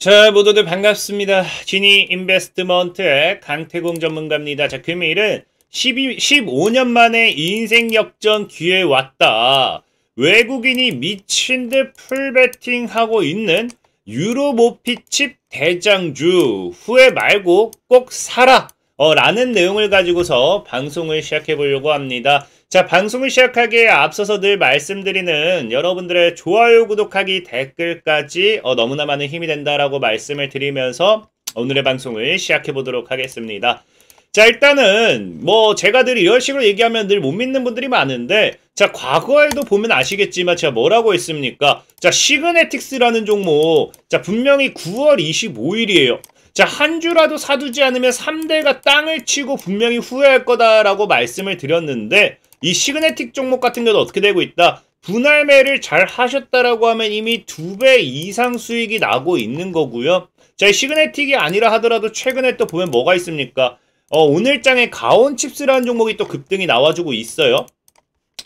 자, 모두들 반갑습니다. 지니 인베스트먼트의 강태공 전문가입니다. 자, 금일은 15년 만에 인생 역전 기회 왔다. 외국인이 미친 듯 풀베팅하고 있는 유로모피칩 대장주. 후회 말고 꼭 사라. 라는 내용을 가지고서 방송을 시작해 보려고 합니다. 자, 방송을 시작하기에 앞서서 늘 말씀드리는 여러분들의 좋아요, 구독하기, 댓글까지 너무나 많은 힘이 된다라고 말씀을 드리면서 오늘의 방송을 시작해 보도록 하겠습니다. 자, 일단은 제가 늘 이런 식으로 얘기하면 늘 못 믿는 분들이 많은데, 자, 과거에도 보면 아시겠지만 제가 뭐라고 했습니까? 자, 시그네틱스라는 종목, 자, 분명히 9월 25일이에요. 자, 한 주라도 사두지 않으면 3대가 땅을 치고 분명히 후회할 거다라고 말씀을 드렸는데, 이 시그네틱 종목 같은 경우는 어떻게 되고 있다? 분할매를 잘 하셨다라고 하면 이미 2배 이상 수익이 나고 있는 거고요. 자, 이 시그네틱이 아니라 하더라도 최근에 또 보면 뭐가 있습니까? 오늘장에 가온칩스라는 종목이 또 급등이 나와주고 있어요.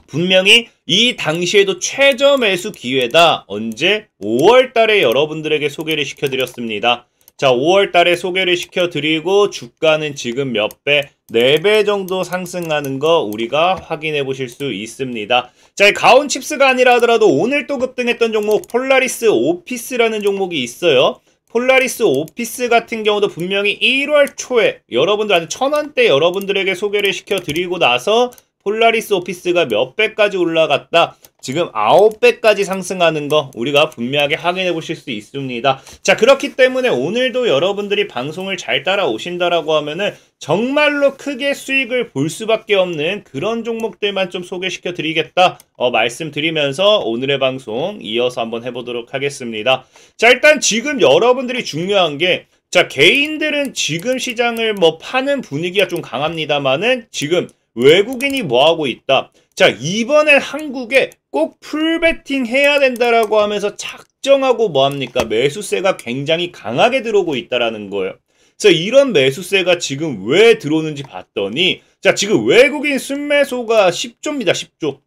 분명히 이 당시에도 최저 매수 기회다. 언제? 5월 달에 여러분들에게 소개를 시켜드렸습니다. 자, 5월 달에 소개를 시켜드리고 주가는 지금 몇 배? 4배 정도 상승하는 거 우리가 확인해 보실 수 있습니다. 자, 가온칩스가 아니라 하더라도 오늘 또 급등했던 종목 폴라리스 오피스라는 종목이 있어요. 폴라리스 오피스 같은 경우도 분명히 1월 초에 여러분들한테 1000원대 여러분들에게 소개를 시켜드리고 나서 폴라리스 오피스가 몇 배까지 올라갔다. 지금 9배까지 상승하는 거 우리가 분명하게 확인해 보실 수 있습니다. 자, 그렇기 때문에 오늘도 여러분들이 방송을 잘 따라오신다라고 하면은 정말로 크게 수익을 볼 수밖에 없는 그런 종목들만 좀 소개시켜 드리겠다 말씀드리면서 오늘의 방송 이어서 한번 해보도록 하겠습니다. 자, 일단 지금 여러분들이 중요한 게, 자, 개인들은 지금 시장을 파는 분위기가 좀 강합니다만은 지금 외국인이 뭐하고 있다? 자, 이번엔 한국에 꼭 풀베팅 해야 된다라고 하면서 작정하고 뭐합니까? 매수세가 굉장히 강하게 들어오고 있다라는 거예요. 그래서 이런 매수세가 지금 왜 들어오는지 봤더니, 자, 지금 외국인 순매수가 10조입니다. 10조.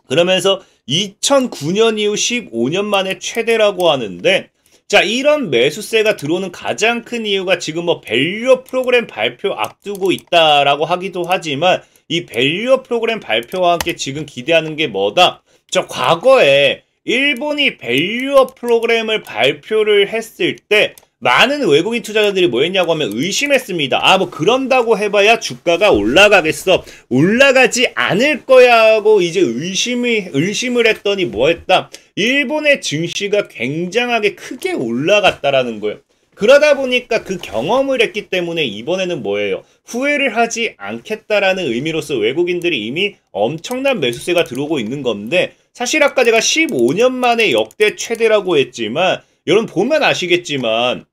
그러면서 2009년 이후 15년 만에 최대라고 하는데, 자, 이런 매수세가 들어오는 가장 큰 이유가 지금 밸류업 프로그램 발표 앞두고 있다라고 하기도 하지만, 이 밸류업 프로그램 발표와 함께 지금 기대하는 게 뭐다? 저 과거에 일본이 밸류업 프로그램을 발표를 했을 때 많은 외국인 투자자들이 뭐 했냐고 하면 의심했습니다. 그런다고 해봐야 주가가 올라가겠어? 올라가지 않을 거야 하고 이제 의심을 했더니 뭐 했다? 일본의 증시가 굉장하게 크게 올라갔다라는 거예요. 그러다 보니까 그 경험을 했기 때문에 이번에는 뭐예요? 후회를 하지 않겠다라는 의미로서 외국인들이 이미 엄청난 매수세가 들어오고 있는 건데, 사실 아까 제가 15년 만에 역대 최대라고 했지만 여러분 보면 아시겠지만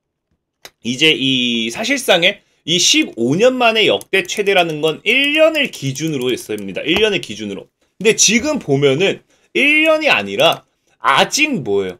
이제 이 사실상의 이 15년 만에 역대 최대라는 건 1년을 기준으로 했습니다. 1년을 기준으로. 근데 지금 보면은 1년이 아니라 아직 뭐예요?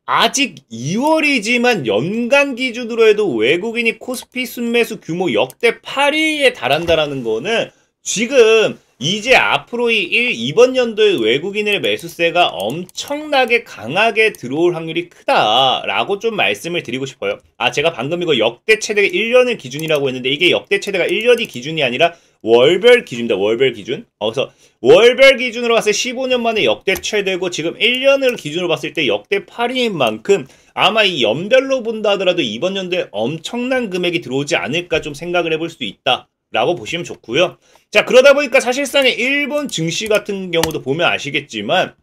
아직 2월이지만 연간 기준으로 해도 외국인이 코스피 순매수 규모 역대 8위에 달한다라는 거는 지금 이제 앞으로 이번 연도에 외국인의 매수세가 엄청나게 강하게 들어올 확률이 크다라고 좀 말씀을 드리고 싶어요. 제가 방금 이거 역대 최대가 1년을 기준이라고 했는데 이게 역대 최대가 1년이 기준이 아니라 월별 기준입니다. 월별 기준. 그래서 월별 기준으로 봤을 때 15년 만에 역대 최대고 지금 1년을 기준으로 봤을 때 역대 8위인 만큼 아마 이 연별로 본다 하더라도 이번 연도에 엄청난 금액이 들어오지 않을까 좀 생각을 해볼 수 있다 라고 보시면 좋고요. 자, 그러다 보니까 사실상의 일본 증시 같은 경우도 보면 아시겠지만,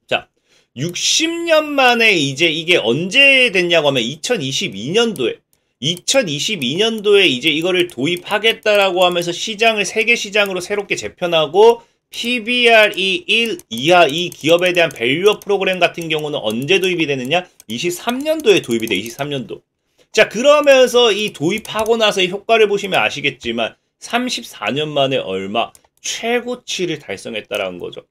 자, 60년 만에 이제 이게 언제 됐냐고 하면 2022년도에 이제 이거를 도입하겠다라고 하면서 시장을 세계 시장으로 새롭게 재편하고 PBR이 1 이하 이 기업에 대한 밸류업 프로그램 같은 경우는 언제 도입이 되느냐? 23년도에 도입이 돼. 23년도. 자, 그러면서 이 도입하고 나서 이 효과를 보시면 아시겠지만 34년 만에 얼마? 최고치를 달성했다라는 거죠.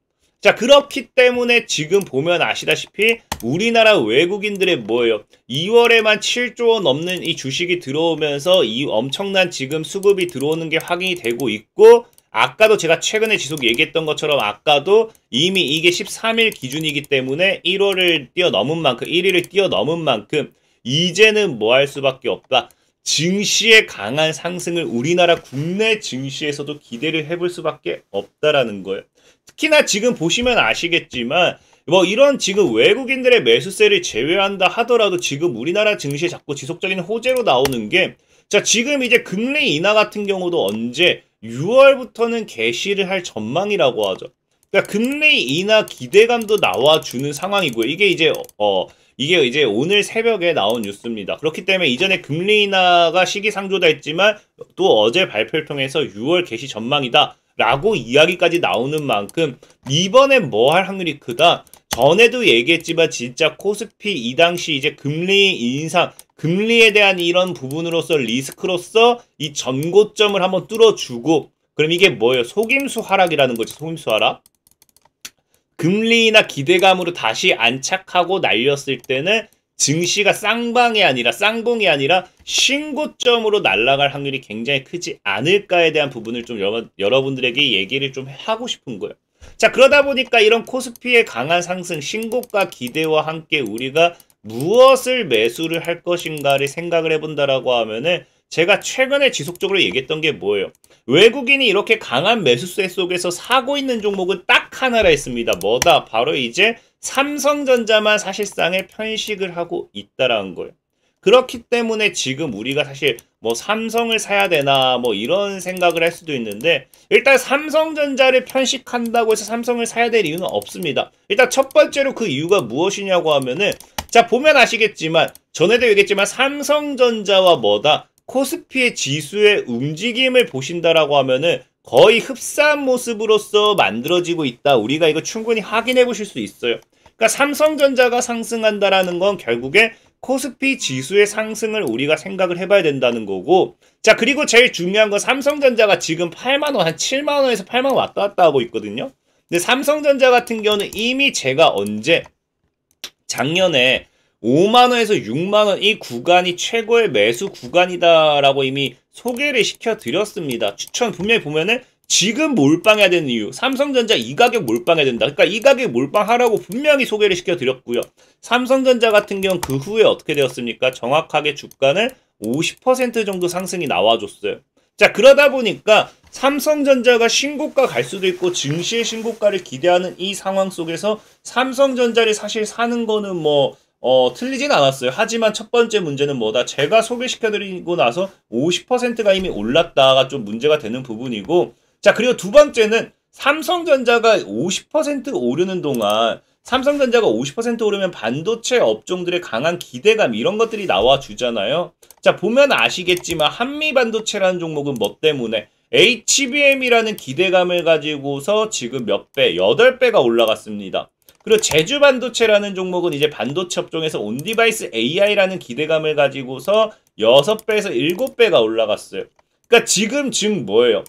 자, 그렇기 때문에 지금 보면 아시다시피 우리나라 외국인들의 뭐예요? 2월에만 7조 원 넘는 이 주식이 들어오면서 이 엄청난 지금 수급이 들어오는 게 확인이 되고 있고, 아까도 제가 최근에 지속 얘기했던 것처럼 아까도 이미 이게 13일 기준이기 때문에 1월을 뛰어넘은 만큼 1위를 뛰어넘은 만큼 이제는 뭐 할 수밖에 없다. 증시의 강한 상승을 우리나라 국내 증시에서도 기대를 해볼 수밖에 없다라는 거예요. 특히나 지금 보시면 아시겠지만 뭐 이런 지금 외국인들의 매수세를 제외한다 하더라도 지금 우리나라 증시에 자꾸 지속적인 호재로 나오는 게 자 지금 이제 금리 인하 같은 경우도 언제 6월부터는 개시를 할 전망이라고 하죠. 그러니까 금리 인하 기대감도 나와주는 상황이고요. 이게 이제 오늘 새벽에 나온 뉴스입니다. 그렇기 때문에 이전에 금리 인하가 시기상조다 했지만 또 어제 발표를 통해서 6월 개시 전망이다 라고 이야기까지 나오는 만큼 이번에 뭐 할 확률이 크다. 전에도 얘기했지만 진짜 코스피 이 당시 이제 금리 인상, 금리에 대한 이런 부분으로서 리스크로서 이 전고점을 한번 뚫어주고 그럼 이게 뭐예요? 속임수 하락이라는 거지. 속임수 하락. 금리나 기대감으로 다시 안착하고 날렸을 때는 증시가 쌍봉이 아니라 신고점으로 날아갈 확률이 굉장히 크지 않을까에 대한 부분을 좀 여러분들에게 얘기를 좀 하고 싶은 거예요. 자, 그러다 보니까 이런 코스피의 강한 상승, 신고가 기대와 함께 우리가 무엇을 매수를 할 것인가를 생각을 해본다라고 하면은 제가 최근에 지속적으로 얘기했던 게 뭐예요? 외국인이 이렇게 강한 매수세 속에서 사고 있는 종목은 딱 하나라 했습니다. 뭐다? 바로 이제 삼성전자만 사실상의 편식을 하고 있다라는 거예요. 그렇기 때문에 지금 우리가 사실 뭐 삼성을 사야 되나 뭐 이런 생각을 할 수도 있는데 일단 삼성전자를 편식한다고 해서 삼성을 사야 될 이유는 없습니다. 일단 첫 번째로 그 이유가 무엇이냐고 하면은 자 보면 아시겠지만 전에도 얘기했지만 삼성전자와 뭐다? 코스피의 지수의 움직임을 보신다라고 하면은 거의 흡사한 모습으로서 만들어지고 있다. 우리가 이거 충분히 확인해 보실 수 있어요. 그러니까 삼성전자가 상승한다라는 건 결국에 코스피 지수의 상승을 우리가 생각을 해봐야 된다는 거고 자 그리고 제일 중요한 건 삼성전자가 지금 8만원 한 7만원에서 8만원 왔다 갔다 하고 있거든요. 근데 삼성전자 같은 경우는 이미 제가 언제 작년에 5만원에서 6만원 이 구간이 최고의 매수 구간이다라고 이미 소개를 시켜드렸습니다. 추천 분명히 보면은 지금 몰빵해야 되는 이유 삼성전자 이 가격 몰빵해야 된다. 그러니까 이 가격 몰빵하라고 분명히 소개를 시켜드렸고요. 삼성전자 같은 경우는 그 후에 어떻게 되었습니까? 정확하게 주가는 50% 정도 상승이 나와줬어요. 자 그러다 보니까 삼성전자가 신고가 갈 수도 있고 증시의 신고가를 기대하는 이 상황 속에서 삼성전자를 사실 사는 거는 뭐 틀리진 않았어요. 하지만 첫 번째 문제는 뭐다? 제가 소개시켜드리고 나서 50%가 이미 올랐다가 좀 문제가 되는 부분이고 자 그리고 두 번째는 삼성전자가 50% 오르는 동안 삼성전자가 50% 오르면 반도체 업종들의 강한 기대감 이런 것들이 나와주잖아요. 자 보면 아시겠지만 한미반도체라는 종목은 뭐 때문에 HBM이라는 기대감을 가지고서 지금 몇 배? 8배가 올라갔습니다. 그리고 제주반도체라는 종목은 이제 반도체 업종에서 온디바이스 AI라는 기대감을 가지고서 6배에서 7배가 올라갔어요. 그러니까 지금 즉 뭐예요?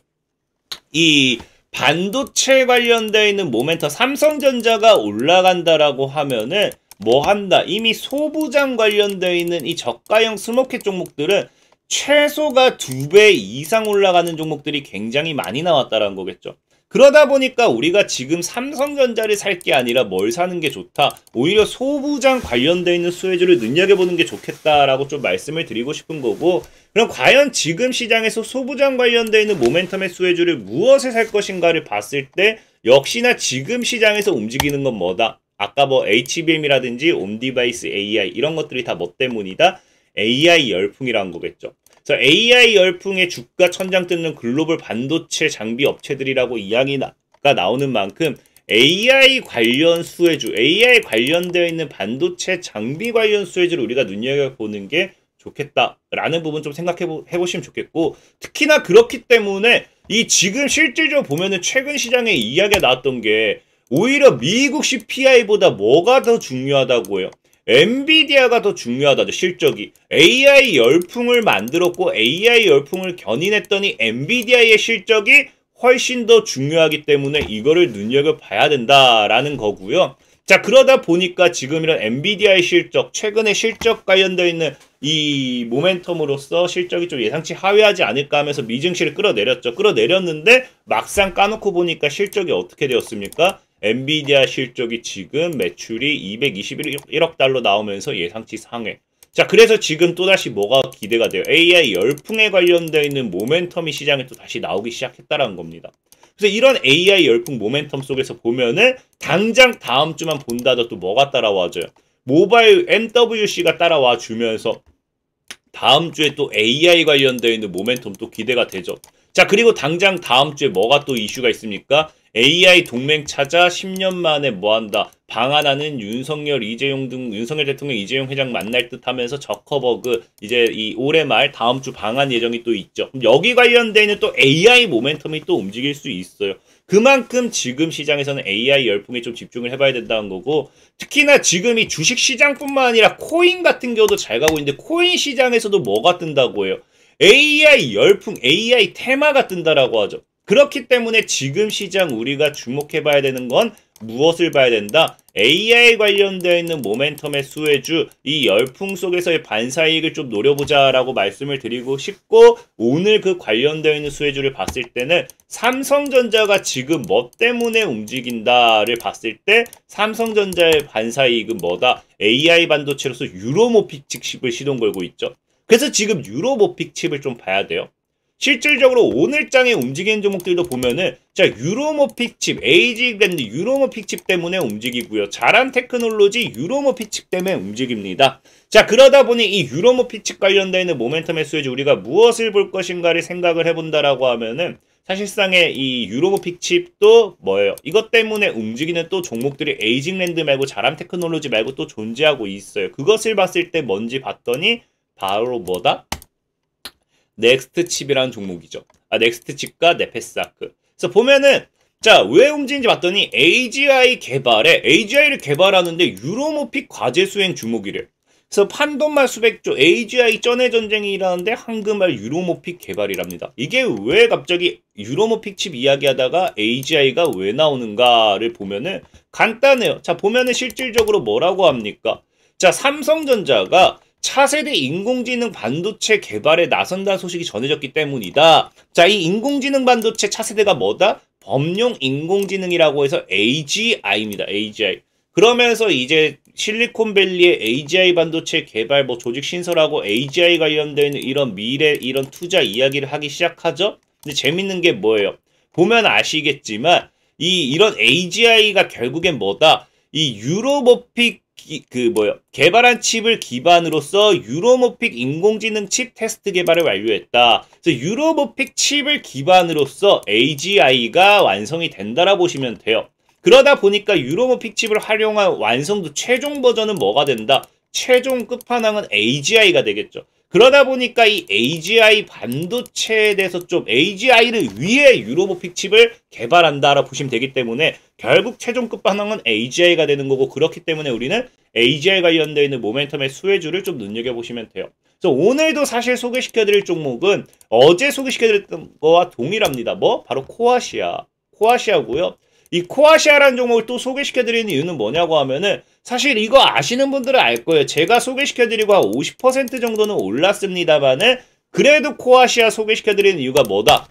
이 반도체 관련되어 있는 모멘텀 삼성전자가 올라간다라고 하면은 뭐 한다? 이미 소부장 관련되어 있는 이 저가형 스모켓 종목들은 최소가 2배 이상 올라가는 종목들이 굉장히 많이 나왔다라는 거겠죠. 그러다 보니까 우리가 지금 삼성전자를 살 게 아니라 뭘 사는 게 좋다. 오히려 소부장 관련되어 있는 수혜주를 눈여겨보는 게 좋겠다라고 좀 말씀을 드리고 싶은 거고 그럼 과연 지금 시장에서 소부장 관련되어 있는 모멘텀의 수혜주를 무엇에 살 것인가를 봤을 때 역시나 지금 시장에서 움직이는 건 뭐다? 아까 뭐 HBM이라든지 온디바이스 AI 이런 것들이 다 뭐 때문이다? AI 열풍이라는 거겠죠. 그래서 AI 열풍의 주가 천장 뜯는 글로벌 반도체 장비 업체들이라고 이야기가 나오는 만큼 AI 관련 수혜주, AI 관련되어 있는 반도체 장비 관련 수혜주를 우리가 눈여겨보는 게 좋겠다라는 부분 좀 생각해보시면 좋겠고 특히나 그렇기 때문에 이 지금 실질적으로 보면은 최근 시장에 이야기가 나왔던 게 오히려 미국 CPI보다 뭐가 더 중요하다고 해요? 엔비디아가 더 중요하다죠. 실적이. AI 열풍을 만들었고 AI 열풍을 견인했더니 엔비디아의 실적이 훨씬 더 중요하기 때문에 이거를 눈여겨봐야 된다라는 거고요. 자, 그러다 보니까 지금 이런 엔비디아의 실적, 최근에 실적 관련되어 있는 이 모멘텀으로서 실적이 좀 예상치 하회하지 않을까 하면서 미증시를 끌어내렸죠. 끌어내렸는데 막상 까놓고 보니까 실적이 어떻게 되었습니까? 엔비디아 실적이 지금 매출이 221억 달러 나오면서 예상치 상회. 자, 그래서 지금 또다시 뭐가 기대가 돼요? AI 열풍에 관련되어 있는 모멘텀이 시장에 또 다시 나오기 시작했다라는 겁니다. 그래서 이런 AI 열풍 모멘텀 속에서 보면은 당장 다음 주만 본다 하더라도 뭐가 따라와줘요? 모바일 MWC가 따라와 주면서 다음 주에 또 AI 관련되어 있는 모멘텀 또 기대가 되죠. 자, 그리고 당장 다음 주에 뭐가 또 이슈가 있습니까? AI 동맹 찾아 10년 만에 뭐한다. 방한하는 윤석열 대통령 이재용 회장 만날 듯 하면서 저커버그 이제 이 올해 말 다음 주 방한 예정이 또 있죠. 여기 관련되는 또 AI 모멘텀이 또 움직일 수 있어요. 그만큼 지금 시장에서는 AI 열풍에 좀 집중을 해봐야 된다는 거고, 특히나 지금 이 주식 시장뿐만 아니라 코인 같은 경우도 잘 가고 있는데 코인 시장에서도 뭐가 뜬다고 해요? AI 열풍, AI 테마가 뜬다라고 하죠. 그렇기 때문에 지금 시장 우리가 주목해봐야 되는 건 무엇을 봐야 된다? AI 관련되어 있는 모멘텀의 수혜주, 이 열풍 속에서의 반사이익을 좀 노려보자라고 말씀을 드리고 싶고, 오늘 그 관련되어 있는 수혜주를 봤을 때는 삼성전자가 지금 뭐 때문에 움직인다를 봤을 때 삼성전자의 반사이익은 뭐다? AI 반도체로서 유로모픽 칩을 시동 걸고 있죠. 그래서 지금 유로모픽 칩을 좀 봐야 돼요. 실질적으로 오늘장에 움직이는 종목들도 보면은 자, 유로모픽 칩, 에이지랜드 유로모픽 칩 때문에 움직이고요. 자란 테크놀로지 유로모픽 칩 때문에 움직입니다. 자, 그러다 보니 이 유로모픽 칩 관련되어 있는 모멘텀의 수혜주 우리가 무엇을 볼 것인가를 생각을 해본다라고 하면은 사실상의 이 유로모픽 칩도 뭐예요? 이것 때문에 움직이는 또 종목들이 에이징랜드 말고 자란 테크놀로지 말고 또 존재하고 있어요. 그것을 봤을 때 뭔지 봤더니 바로 뭐다? 넥스트 칩이라는 종목이죠. 넥스트 칩과 네페스아크. 그래서 보면은 자, 왜 움직이는지 봤더니 AGI를 개발하는데 유로모픽 과제 수행 주목이래요. 그래서 판돈말 수백조, AGI 쩐의 전쟁이라는데 황금알 유로모픽 개발이랍니다. 이게 왜 갑자기 유로모픽 칩 이야기하다가 AGI가 왜 나오는가를 보면은 간단해요. 자, 보면은 실질적으로 뭐라고 합니까? 자, 삼성전자가 차세대 인공지능 반도체 개발에 나선다는 소식이 전해졌기 때문이다. 자, 이 인공지능 반도체 차세대가 뭐다? 범용 인공지능이라고 해서 AGI입니다. AGI. 그러면서 이제 실리콘밸리의 AGI 반도체 개발 조직 신설하고 AGI 관련된 이런 미래 이런 투자 이야기를 하기 시작하죠. 근데 재밌는 게 뭐예요? 보면 아시겠지만 이런 AGI가 결국엔 뭐다? 이 유로모픽 개발한 칩을 기반으로서 유로모픽 인공지능 칩 테스트 개발을 완료했다. 그래서 유로모픽 칩을 기반으로서 AGI가 완성이 된다라고 보시면 돼요. 그러다 보니까 유로모픽 칩을 활용한 완성도 최종 버전은 뭐가 된다? 최종 끝판왕은 AGI가 되겠죠. 그러다 보니까 이 AGI 반도체에 대해서 좀 AGI를 위해 유로모픽 칩을 개발한다라고 보시면 되기 때문에 결국 최종 끝판왕은 AGI가 되는 거고, 그렇기 때문에 우리는 AGI 관련되어 있는 모멘텀의 수혜주를 좀 눈여겨보시면 돼요. 그래서 오늘도 사실 소개시켜드릴 종목은 어제 소개시켜드렸던 거와 동일합니다. 뭐? 바로 코아시아고요. 이 코아시아라는 종목을 또 소개시켜드리는 이유는 뭐냐고 하면은 사실 이거 아시는 분들은 알 거예요. 제가 소개시켜드리고 한 50% 정도는 올랐습니다만은 그래도 코아시아 소개시켜드리는 이유가 뭐다?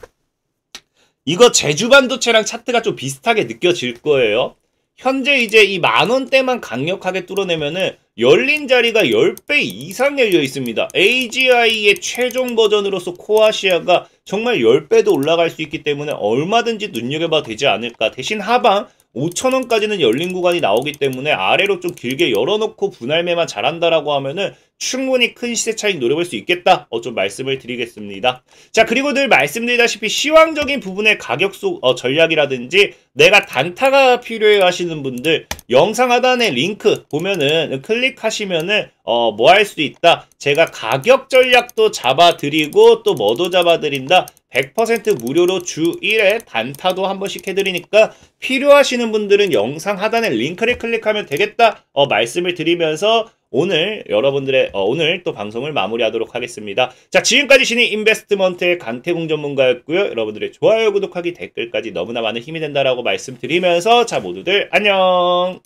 이거 제주반도체랑 차트가 좀 비슷하게 느껴질 거예요. 현재 이제 이 만원대만 강력하게 뚫어내면은 열린 자리가 10배 이상 열려 있습니다. AGI의 최종 버전으로서 코아시아가 정말 10배도 올라갈 수 있기 때문에 얼마든지 눈여겨봐도 되지 않을까. 대신 하방 5,000원까지는 열린 구간이 나오기 때문에 아래로 좀 길게 열어놓고 분할매만 잘한다라고 하면은 충분히 큰 시세 차익 노려볼 수 있겠다. 좀 말씀을 드리겠습니다. 자, 그리고 늘 말씀드리다시피 시황적인 부분의 가격 전략이라든지 내가 단타가 필요해 하시는 분들 영상 하단에 링크 보면은 클릭하시면은 뭐 할 수 있다. 제가 가격 전략도 잡아드리고 또 뭐도 잡아드린다. 100% 무료로 주 1회 단타도 한 번씩 해드리니까 필요하시는 분들은 영상 하단에 링크를 클릭하면 되겠다. 말씀을 드리면서 오늘 여러분들의 오늘 또 방송을 마무리하도록 하겠습니다. 자, 지금까지 신의 인베스트먼트의 강태공 전문가였고요. 여러분들의 좋아요, 구독하기, 댓글까지 너무나 많은 힘이 된다라고 말씀드리면서 자, 모두들 안녕.